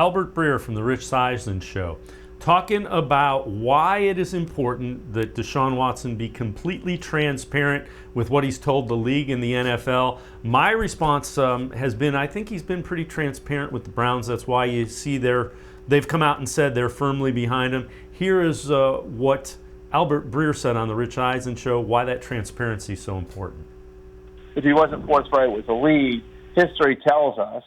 Albert Breer from the Rich Eisen Show, talking about why it is important that Deshaun Watson be completely transparent with what he's told the league and the NFL. My response has been, I think he's been pretty transparent with the Browns. That's why you see they've come out and said they're firmly behind him. Here is what Albert Breer said on the Rich Eisen Show, why that transparency is so important. If he wasn't forthright with the league, history tells us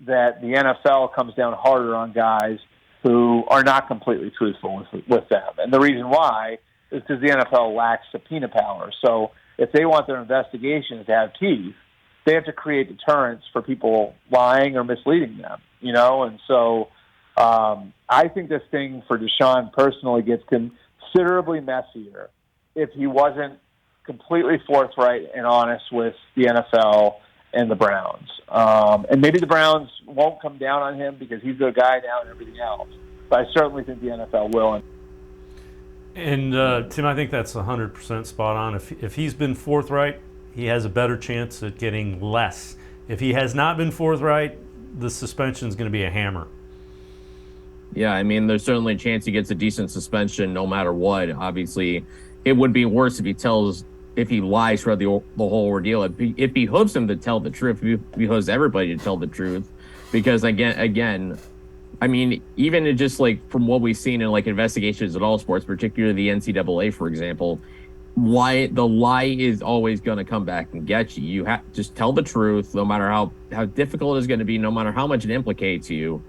that the NFL comes down harder on guys who are not completely truthful with them. And the reason why is because the NFL lacks subpoena power. So if they want their investigations to have teeth, they have to create deterrence for people lying or misleading them, And so I think this thing for Deshaun personally gets considerably messier if he wasn't completely forthright and honest with the NFL and the Browns. And maybe the Browns won't come down on him because he's their guy now and everything else. But I certainly think the NFL will. And Tim, I think that's 100% spot on. If he's been forthright, he has a better chance at getting less. If he has not been forthright, the suspension is going to be a hammer. Yeah, I mean, there's certainly a chance he gets a decent suspension no matter what. Obviously, it would be worse if he lies throughout the whole ordeal. It behooves him to tell the truth. It behooves everybody to tell the truth, because again, I mean, even just like from what we've seen in like investigations at all sports, particularly the NCAA, for example, why the lie is always going to come back and get you. You have just tell the truth, no matter how difficult it is going to be, no matter how much it implicates you.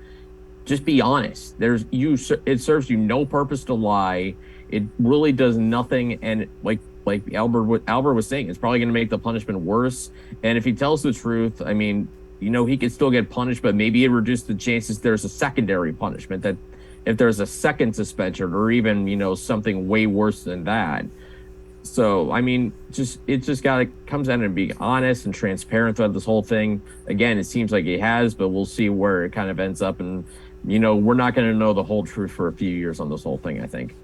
Just be honest. It serves you no purpose to lie. It really does nothing, and like Albert was saying, it's probably going to make the punishment worse. And if he tells the truth, I mean, he could still get punished, but maybe it reduces the chances there's a secondary punishment, that if there's a second suspension or even, something way worse than that. So, I mean, it just comes down to being honest and transparent throughout this whole thing. Again, it seems like he has, but we'll see where it kind of ends up. And, we're not going to know the whole truth for a few years on this whole thing, I think.